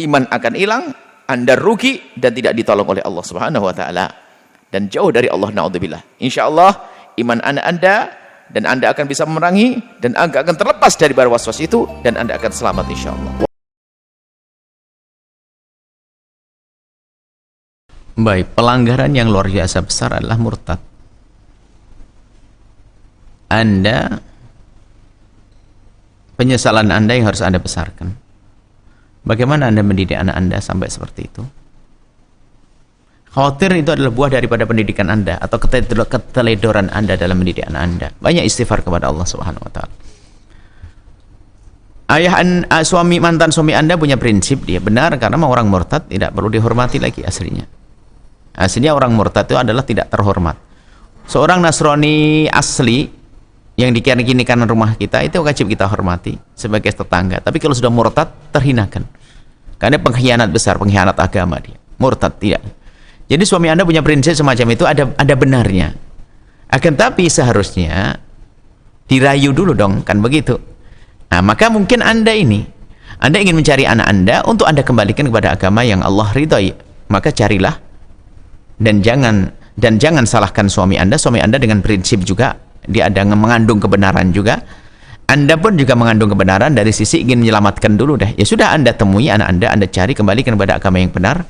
iman akan hilang, Anda rugi dan tidak ditolong oleh Allah Subhanahu wa taala. Dan jauh dari Allah, naudzubillah. Insyaallah iman Anda dan Anda akan bisa memerangi dan Anda akan terlepas dari bara waswas itu dan Anda akan selamat insyaallah. Baik, pelanggaran yang luar biasa besar adalah murtad. Penyesalan Anda yang harus Anda besarkan. Bagaimana Anda mendidik anak Anda sampai seperti itu? Khawatir itu adalah buah daripada pendidikan Anda atau keteledoran Anda dalam mendidik anak Anda. Banyak istighfar kepada Allah Subhanahu wa taala. Mantan suami Anda punya prinsip, dia benar karena orang murtad tidak perlu dihormati lagi aslinya. Aslinya orang murtad itu adalah tidak terhormat. Seorang Nasrani asli yang dikini-kinikan rumah kita itu wajib kita hormati sebagai tetangga. Tapi kalau sudah murtad, terhinakan. Karena pengkhianat besar, pengkhianat agama dia. Murtad tidak. Jadi suami Anda punya prinsip semacam itu, ada benarnya. Akan tapi seharusnya dirayu dulu dong, kan begitu. Nah, maka mungkin Anda ingin mencari anak Anda untuk Anda kembalikan kepada agama yang Allah ridhai. Maka carilah dan jangan salahkan suami Anda dengan prinsip juga. Dia ada mengandung kebenaran juga. Anda pun juga mengandung kebenaran dari sisi ingin menyelamatkan dulu deh. Ya sudah, Anda temui anak Anda cari kembalikan kepada agama yang benar.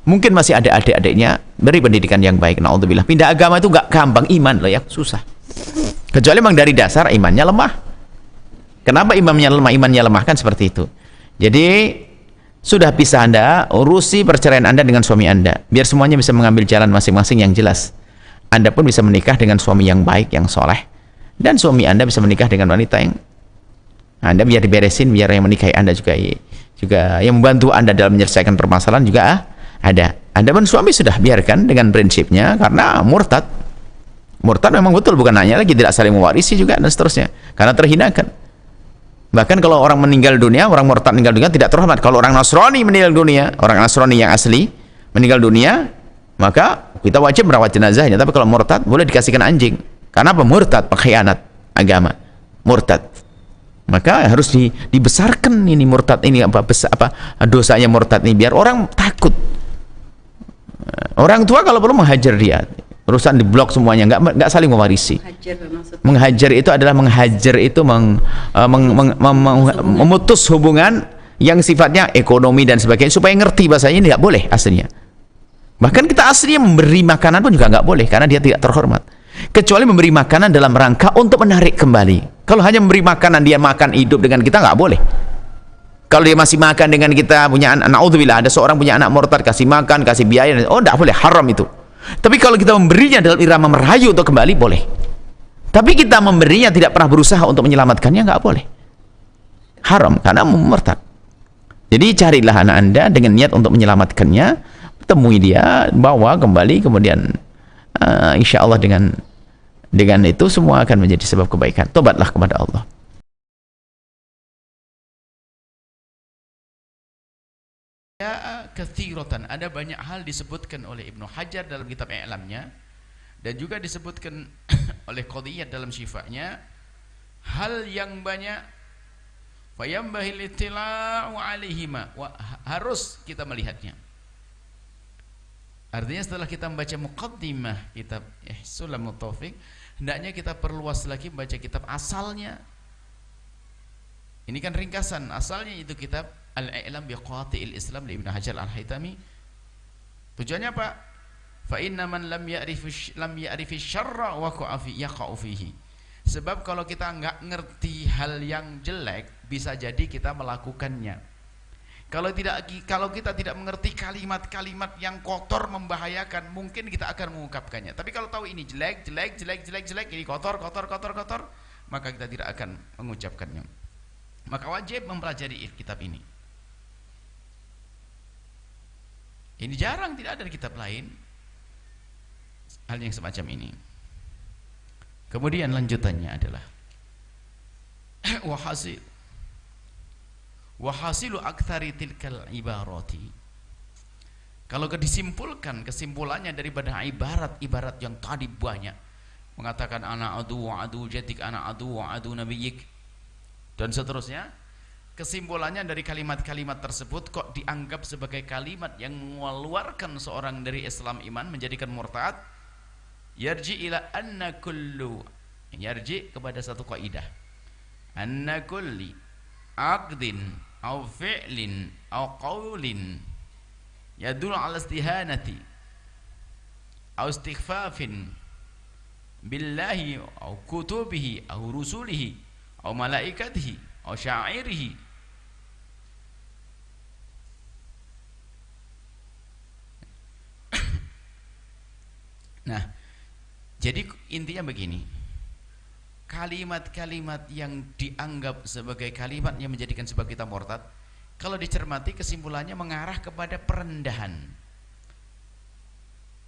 Mungkin masih ada adik-adiknya, beri pendidikan yang baik. Naudzubillah. Pindah agama itu gak gampang, iman loh ya, susah. Kecuali memang dari dasar imannya lemah. Kenapa imannya lemah kan seperti itu. Jadi sudah bisa Anda urusi perceraian Anda dengan suami Anda, biar semuanya bisa mengambil jalan masing-masing yang jelas. Anda pun bisa menikah dengan suami yang baik, yang soleh, dan suami Anda bisa menikah dengan wanita yang Anda biar diberesin, biar yang menikahi Anda juga yang membantu Anda dalam menyelesaikan permasalahan juga ada. Anda pun suami sudah biarkan dengan prinsipnya karena murtad memang betul, bukan hanya lagi tidak saling mewarisi juga dan seterusnya, karena terhinakan. Bahkan kalau orang meninggal dunia, orang murtad meninggal dunia tidak terhormat. Kalau orang Nasrani meninggal dunia, orang Nasrani yang asli meninggal dunia, maka kita wajib merawat jenazahnya. Tapi kalau murtad boleh dikasihkan anjing. Karena apa? Murtad, pengkhianat agama, murtad. Maka harus dibesarkan ini murtad ini apa dosanya murtad ini, biar orang takut. Orang tua kalau perlu menghajar dia, urusan diblok semuanya, nggak saling mewarisi. Menghajar itu adalah memutus hubungan yang sifatnya ekonomi dan sebagainya, supaya ngerti bahasanya, tidak boleh aslinya. Bahkan kita aslinya memberi makanan pun juga nggak boleh, karena dia tidak terhormat. Kecuali memberi makanan dalam rangka untuk menarik kembali. Kalau hanya memberi makanan, dia makan hidup dengan kita, nggak boleh. Kalau dia masih makan dengan kita, punya anak, naudzubillah, ada seorang punya anak murtad, kasih makan, kasih biaya, oh nggak boleh, haram itu. Tapi kalau kita memberinya dalam irama merayu untuk kembali, boleh. Tapi kita memberinya tidak pernah berusaha untuk menyelamatkannya, nggak boleh. Haram, karena murtad. Jadi carilah anak Anda dengan niat untuk menyelamatkannya, temui dia, bawa kembali, kemudian insya Allah dengan itu semua akan menjadi sebab kebaikan. Tobatlah kepada Allah. Ya, katsiratan, ada banyak hal disebutkan oleh Ibnu Hajar dalam kitab I'lamnya, dan juga disebutkan oleh Qadiyat dalam Syifa'nya, hal yang banyak, fayambahil ittila'u alaihima, harus kita melihatnya. Artinya setelah kita membaca muqaddimah kitab Ihsulamut Taufiq, hendaknya kita perluas lagi membaca kitab asalnya. Ini kan ringkasan, asalnya itu kitab Al-I'lam biqawati'il Islam li Ibnu Hajar Al-Haytami. Tujuannya apa? Fa inna man lam ya'rifi syarra yaqa'u fihi. Sebab kalau kita enggak ngerti hal yang jelek, bisa jadi kita melakukannya. Kalau kita tidak mengerti kalimat-kalimat yang kotor membahayakan, mungkin kita akan mengungkapkannya. Tapi kalau tahu ini jelek, ini kotor, maka kita tidak akan mengucapkannya. Maka wajib mempelajari kitab ini. Ini jarang, tidak ada di kitab lain hal yang semacam ini. Kemudian lanjutannya adalah wahasilu aktsari tilkal ibarati. Kalau disimpulkan, kesimpulannya daripada ibarat yang tadi banyak, mengatakan ana adu wa adu jadik, ana adu wa adu nabiyik, dan seterusnya, kesimpulannya dari kalimat-kalimat tersebut kok dianggap sebagai kalimat yang mengeluarkan seorang dari Islam iman, menjadikan murtad. Yarji ila anna kullu, yarji kepada satu kaidah, anna kulli aqdin au fi'lin au qawlin yadullu ala istihanati au istighfafin billahi au kutubihi au rusulihi au malaikatihi au syairihi. Nah, jadi intinya begini, kalimat-kalimat yang dianggap sebagai kalimat yang menjadikan sebab kita murtad, kalau dicermati kesimpulannya mengarah kepada perendahan,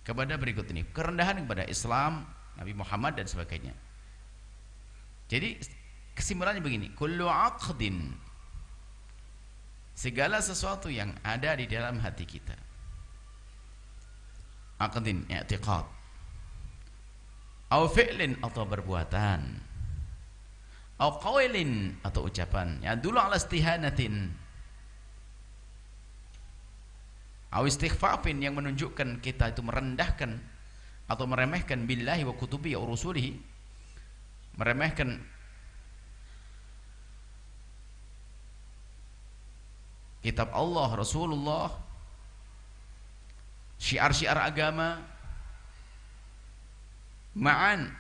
kepada berikut ini, kerendahan kepada Islam, Nabi Muhammad dan sebagainya. Jadi kesimpulannya begini, kullu aqdin, segala sesuatu yang ada di dalam hati kita, aqdin i'tiqad, au fi'lin atau perbuatan, au qawlin atau ucapan, ya dulu ala istihanatin, au istighfafin yang menunjukkan kita itu merendahkan atau meremehkan billahi wa kutubi wa rusulihi, meremehkan kitab Allah, Rasulullah, syiar-syiar agama, ma'alim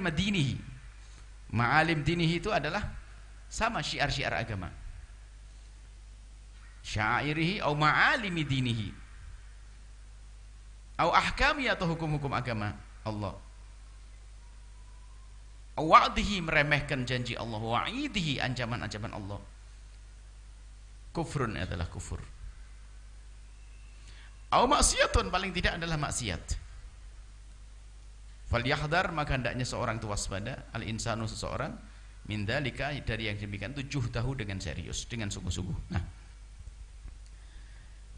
dinihi. Ma'alim dinihi itu adalah sama syiar-syiar agama, syairihi au ma'alimi dinihi, au ahkami atau hukum-hukum agama Allah, au wa'dihi meremehkan janji Allah, wa'idihi ancaman-ancaman Allah. Kufrun adalah kufur, au maksiatun paling tidak adalah maksiat. Falyahdhar, maka hendaknya seorang itu waspada, al-insanu seseorang, min dzalika, dari yang demikian, tahu dengan serius, dengan sungguh-sungguh. Nah,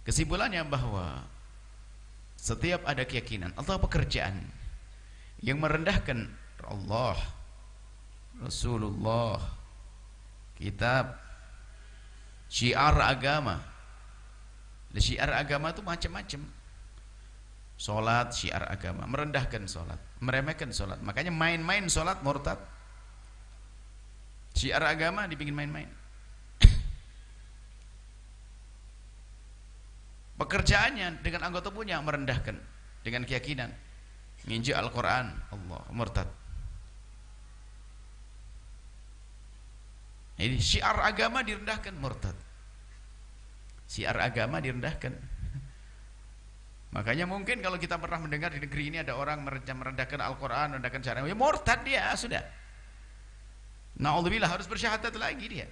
kesimpulannya bahwa setiap ada keyakinan atau pekerjaan yang merendahkan Allah, Rasulullah, kitab, syiar agama. Syiar agama itu macam-macam. Solat syiar agama, merendahkan solat, meremehkan solat. Makanya main-main solat murtad. Syiar agama dibikin main-main. Pekerjaannya dengan anggota tubuhnya merendahkan dengan keyakinan nginjek Al-Quran, Allah murtad. Ini syiar agama direndahkan, murtad. Syiar agama direndahkan. Makanya mungkin kalau kita pernah mendengar di negeri ini ada orang merendahkan Al-Quran, merendahkan syariat, ya murtad dia, sudah. Na'udzubillah, harus bersyahadat lagi dia.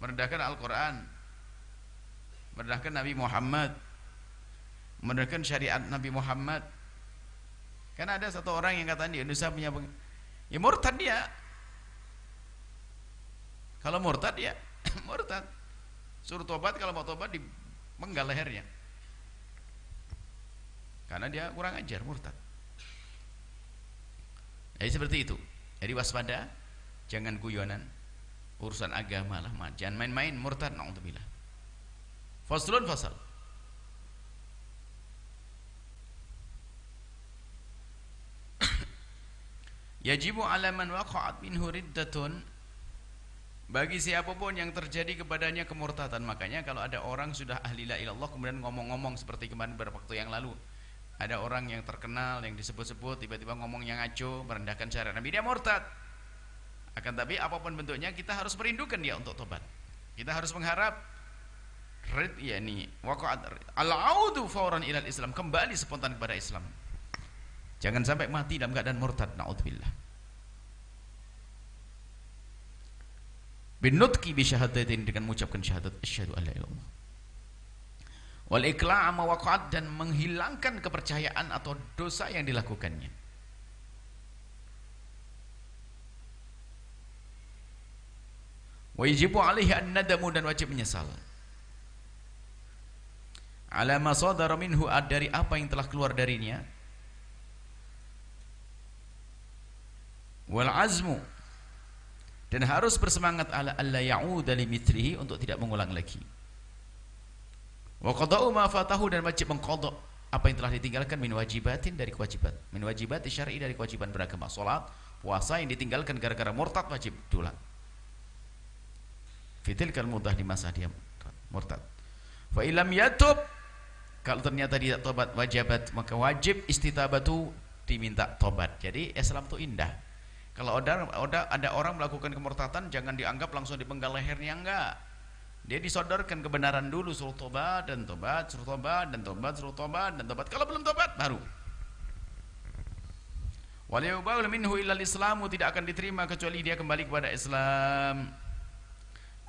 Merendahkan Al-Quran, merendahkan Nabi Muhammad, merendahkan syariat Nabi Muhammad. Karena ada satu orang yang katanya di Indonesia punya, ya murtad dia. Kalau murtad ya murtad. Suruh tobat, kalau mau tobat dipenggal lehernya. Karena dia kurang ajar, murtad. Jadi seperti itu. Jadi waspada, jangan guyonan. Urusan agama lah, jangan main-main, murtad, na'udzubillah. Faslun fasal. Yajibu ala man waqa'at minhu riddatun, bagi siapapun yang terjadi kepadanya kemurtadan. Makanya kalau ada orang sudah ahli la ilallah kemudian ngomong-ngomong seperti kemarin beberapa waktu yang lalu, ada orang yang terkenal yang disebut-sebut tiba-tiba ngomong yang ngaco, merendahkan syariat Nabi, dia murtad. Akan tapi apapun bentuknya kita harus merindukan dia untuk tobat. Kita harus mengharap yakni waqa'at al-audu fawran ilal Islam, kembali spontan kepada Islam. Jangan sampai mati dalam keadaan murtad, naudzubillah. Binutqi bi syahadatain, dengan mengucapkan syahadat asyhadu alla ilaha illallah. Wal iqla'a ma waqa'at, dan menghilangkan kepercayaan atau dosa yang dilakukannya. Wa yajibu alaihi an-nadamu, dan wajib menyesal. Ala ma sadara minhu, dari apa yang telah keluar darinya. Wal azmu, dan harus bersemangat ala alla ya'uda limithlihi, untuk tidak mengulang lagi. Wa qada'u ma fatahu, dan wajib mengqada apa yang telah ditinggalkan min wajibatin, dari kewajiban, min wajibati syar'i, dari kewajiban beragama. Salat, puasa yang ditinggalkan gara-gara murtad wajib diulang. Fitilkal mudah, di masa dia murtad. Fa ilam yatub, kalau ternyata tidak tobat wajibat, maka wajib istitabatu, diminta tobat. Jadi Islam itu indah. Kalau ada orang melakukan kemurtadan, jangan dianggap langsung dipenggal lehernya, enggak. Dia disodorkan kebenaran dulu, suruh tobat dan tobat, suruh tobat dan tobat, suruh tobat dan tobat. Kalau belum tobat baru. Wal yubaul minhu illal islamu, tidak akan diterima kecuali dia kembali kepada Islam.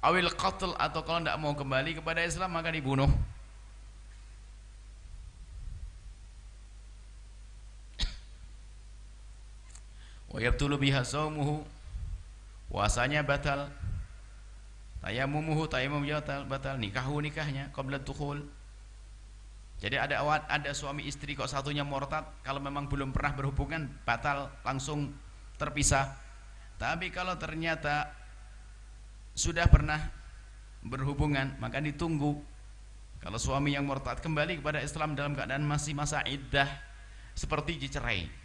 Awil qatl, atau kalau tidak mau kembali kepada Islam maka dibunuh. Wa yabtulu biha shaumuhu, puasanya batal. Tayammumuhu, tayammum batal. Nikahu, nikahnya qabla dukhul. Jadi ada suami istri kok satunya murtad, kalau memang belum pernah berhubungan batal, langsung terpisah. Tapi kalau ternyata sudah pernah berhubungan, maka ditunggu. Kalau suami yang murtad kembali kepada Islam dalam keadaan masih masa iddah, seperti dicerai.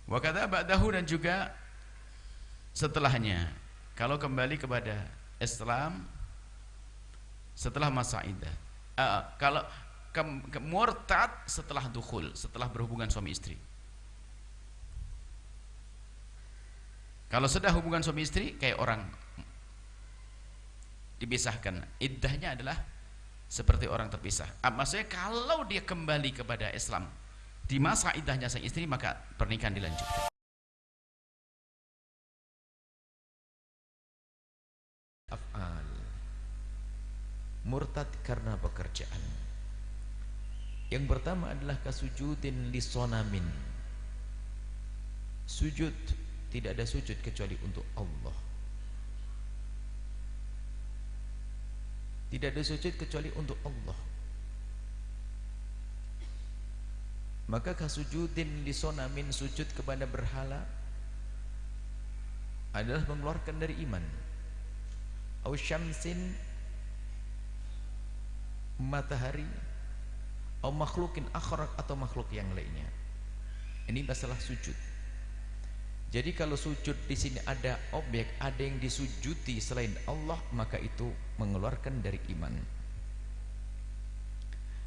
Wa kadza ba'dahu, dan juga setelahnya, kalau kembali kepada Islam setelah masa iddah. Kalau murtad setelah dukhul, setelah berhubungan suami istri. Kalau sudah hubungan suami istri, kayak orang dipisahkan, iddahnya adalah seperti orang terpisah. Maksudnya kalau dia kembali kepada Islam di masa iddahnya sang istri, maka pernikahan dilanjutkan. Af'al, murtad karena pekerjaan. Yang pertama adalah kasujudin lisonamin, sujud, tidak ada sujud kecuali untuk Allah. Tidak ada sujud kecuali untuk Allah. Maka kasujudin lisonamin, sujud kepada berhala, adalah mengeluarkan dari iman. Au syamsin, matahari, au makhlukin akhar, atau makhluk yang lainnya. Ini masalah sujud. Jadi kalau sujud di sini ada objek, ada yang disujudi selain Allah, maka itu mengeluarkan dari iman.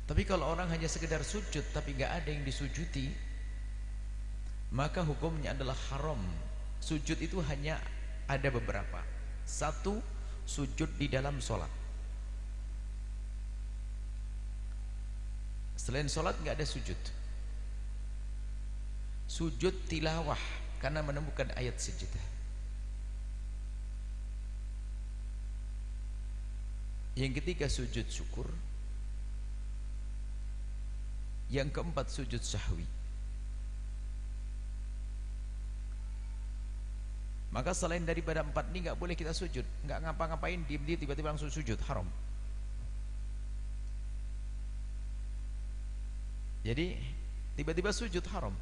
Tapi kalau orang hanya sekedar sujud tapi gak ada yang disujudi, maka hukumnya adalah haram. Sujud itu hanya ada beberapa. Satu, sujud di dalam sholat. Selain sholat gak ada sujud. Sujud tilawah karena menemukan ayat sajadah. Yang ketiga sujud syukur. Yang keempat sujud sahwi. Maka selain daripada empat ini nggak boleh kita sujud, nggak ngapa-ngapain, diam-diam tiba-tiba langsung sujud, haram. Jadi tiba-tiba sujud haram.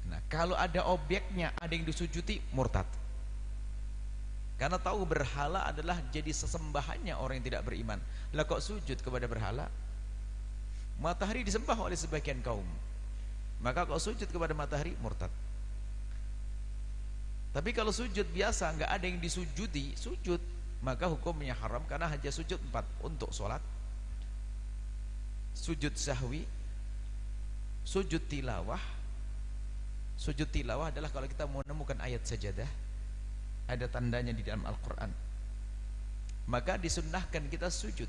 Nah, kalau ada objeknya, ada yang disujudi, murtad. Karena tahu berhala adalah jadi sesembahannya orang yang tidak beriman. Lah kok sujud kepada berhala? Matahari disembah oleh sebagian kaum, maka kalau sujud kepada matahari, murtad. Tapi kalau sujud biasa, nggak ada yang disujudi, sujud, maka hukumnya haram karena hanya sujud 4 untuk sholat. Sujud sahwi, sujud tilawah. Sujud tilawah adalah kalau kita menemukan ayat sajadah, ada tandanya di dalam Al-Quran, maka disunnahkan kita sujud.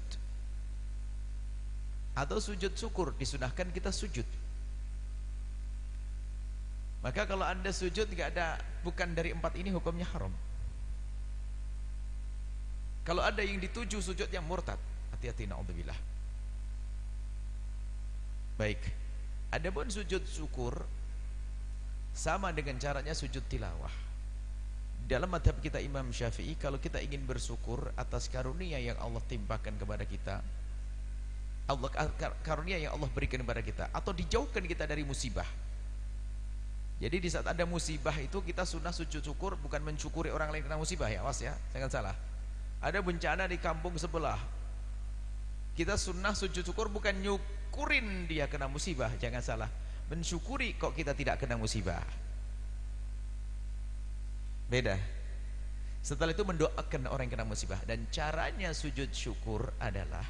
Atau sujud syukur, disunahkan kita sujud. Maka kalau anda sujud nggak ada, bukan dari 4 ini, hukumnya haram. Kalau ada yang dituju sujud yang murtad, hati-hati, na'udzubillah. Baik, adapun sujud syukur sama dengan caranya sujud tilawah. Dalam madhab kita Imam Syafi'i, kalau kita ingin bersyukur atas karunia yang Allah timpakan kepada kita, karunia yang Allah berikan kepada kita, atau dijauhkan kita dari musibah. Jadi di saat ada musibah itu kita sunnah sujud syukur, bukan mensyukuri orang lain kena musibah, ya, awas ya, jangan salah. Ada bencana di kampung sebelah, kita sunnah sujud syukur bukan nyukurin dia kena musibah, jangan salah. Mensyukuri kok kita tidak kena musibah, beda. Setelah itu mendoakan orang yang kena musibah. Dan caranya sujud syukur adalah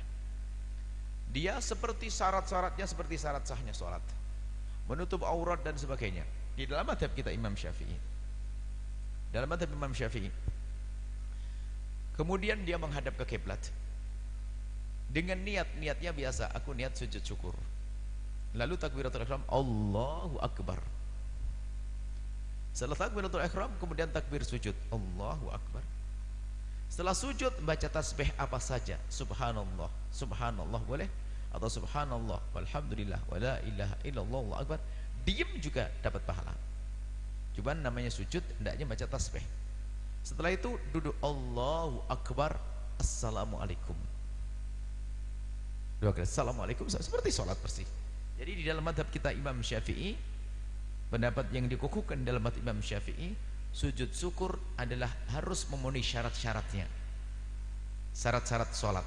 dia seperti syarat-syaratnya seperti syarat sahnya sholat, menutup aurat dan sebagainya. Di dalam madhab kita Imam Syafi'i, dalam madhab Imam Syafi'i, kemudian dia menghadap ke kiblat dengan niatnya biasa, aku niat sujud syukur, lalu takbiratul ihram, Allahu Akbar. Setelah takbiratul ihram kemudian takbir sujud, Allahu Akbar. Setelah sujud baca tasbih apa saja, subhanallah, subhanallah boleh, atau subhanallah walhamdulillah wala ilaha illallah Allahu Akbar. Diam juga dapat pahala. Cuman namanya sujud, hendaknya baca tasbih. Setelah itu duduk, Allahu Akbar, assalamualaikum. Dua kali assalamualaikum, seperti sholat bersih. Jadi di dalam madhab kita Imam Syafi'i, pendapat yang dikukuhkan dalam madhab Imam Syafi'i, sujud syukur adalah harus memenuhi syarat-syaratnya, syarat-syarat sholat.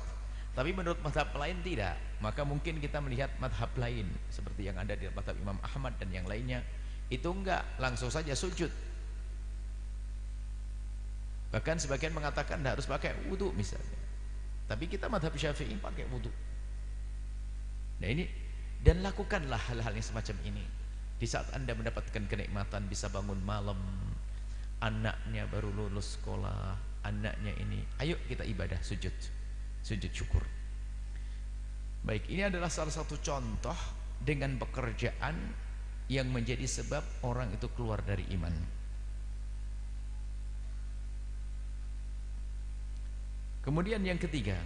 Tapi menurut madhab lain tidak. Maka mungkin kita melihat madhab lain seperti yang ada di madhab Imam Ahmad dan yang lainnya, itu enggak, langsung saja sujud. Bahkan sebagian mengatakan tidak harus pakai wudhu misalnya, tapi kita madhab Syafi'i pakai wudhu. Nah ini, dan lakukanlah hal-hal yang semacam ini di saat anda mendapatkan kenikmatan, bisa bangun malam, anaknya baru lulus sekolah, anaknya ini, ayo kita ibadah, sujud syukur. Baik, ini adalah salah satu contoh dengan pekerjaan yang menjadi sebab orang itu keluar dari iman. Kemudian yang ketiga,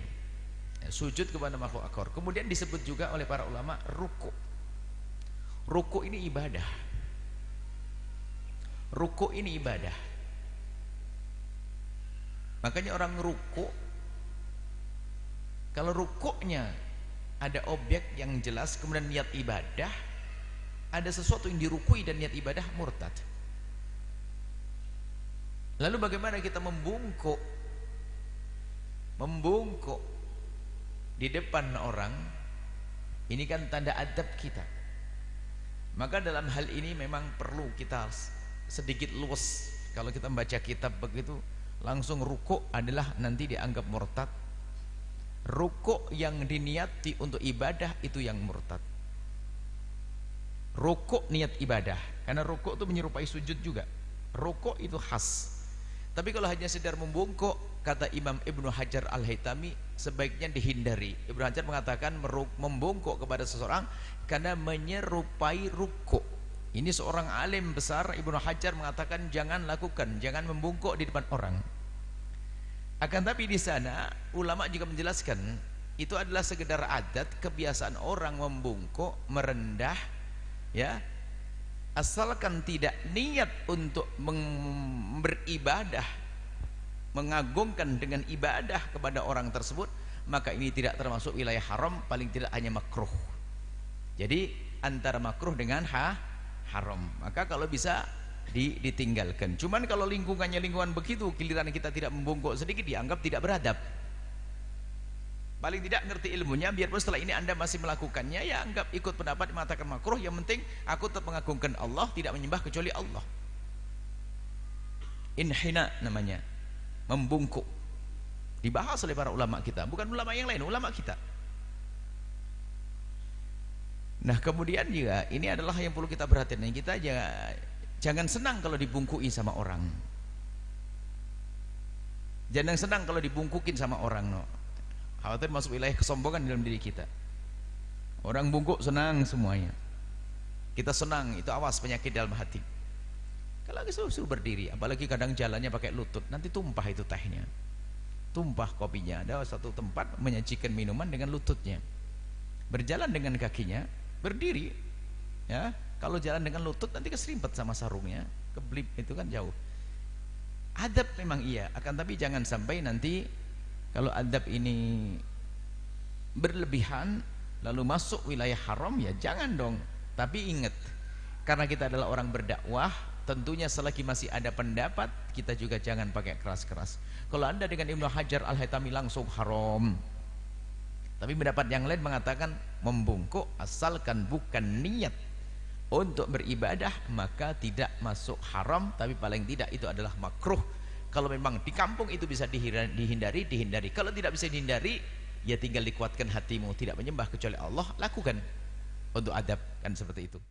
sujud kepada makhluk akbar. Kemudian disebut juga oleh para ulama ruku. Ruku ini ibadah. Ruku ini ibadah. Makanya orang ruku, kalau rukuknya ada objek yang jelas kemudian niat ibadah, ada sesuatu yang dirukui dan niat ibadah, murtad. Lalu bagaimana kita membungkuk di depan orang Ini kan tanda adab kita. Maka dalam hal ini memang perlu kita sedikit luwes. Kalau kita membaca kitab begitu langsung rukuk adalah nanti dianggap murtad. Rukuk yang diniati untuk ibadah itu yang murtad. Rukuk niat ibadah, karena rukuk itu menyerupai sujud juga. Rukuk itu khas. Tapi kalau hanya sekedar membungkuk, kata Imam Ibnu Hajar Al-Haytami, sebaiknya dihindari. Ibnu Hajar mengatakan membungkuk kepada seseorang karena menyerupai rukuk. Ini seorang alim besar, Ibnu Hajar mengatakan jangan lakukan, jangan membungkuk di depan orang. Akan tapi di sana ulama juga menjelaskan itu adalah sekedar adat, kebiasaan orang membungkuk, merendah, ya, asalkan tidak niat untuk beribadah, mengagungkan dengan ibadah kepada orang tersebut, maka ini tidak termasuk wilayah haram, paling tidak hanya makruh. Jadi antara makruh dengan haram, maka kalau bisa ditinggalkan. Cuman kalau lingkungannya lingkungan begitu, giliran kita tidak membungkuk sedikit dianggap tidak beradab, paling tidak ngerti ilmunya. Biarpun setelah ini anda masih melakukannya, ya anggap ikut pendapat mengatakan makruh, yang penting aku tetap mengagungkan Allah, tidak menyembah kecuali Allah. Inhina namanya, membungkuk, dibahas oleh para ulama kita, bukan ulama yang lain, ulama kita. Nah kemudian juga ini adalah yang perlu kita perhatikan, kita jangan senang kalau dibungkuki sama orang, jangan senang kalau dibungkukin sama orang, no. Khawatir masuk wilayah kesombongan dalam diri kita. Orang bungkuk senang semuanya, kita senang, itu awas penyakit dalam hati. Kalau lagi suruh berdiri, apalagi kadang jalannya pakai lutut, nanti tumpah itu tehnya, tumpah kopinya. Ada satu tempat menyajikan minuman dengan lututnya, berjalan dengan kakinya, berdiri, ya. Kalau jalan dengan lutut nanti keserimpet sama sarungnya, keblip, itu kan jauh. Adab memang iya, akan tapi jangan sampai nanti kalau adab ini berlebihan lalu masuk wilayah haram, ya jangan dong. Tapi ingat, karena kita adalah orang berdakwah, tentunya selagi masih ada pendapat, kita juga jangan pakai keras-keras. Kalau anda dengan Ibnu Hajar Al-Haytami langsung haram, tapi pendapat yang lain mengatakan membungkuk asalkan bukan niat untuk beribadah, maka tidak masuk haram, tapi paling tidak itu adalah makruh. Kalau memang di kampung itu bisa dihindari. Kalau tidak bisa dihindari, ya tinggal dikuatkan hatimu, tidak menyembah kecuali Allah, lakukan untuk adab, kan seperti itu.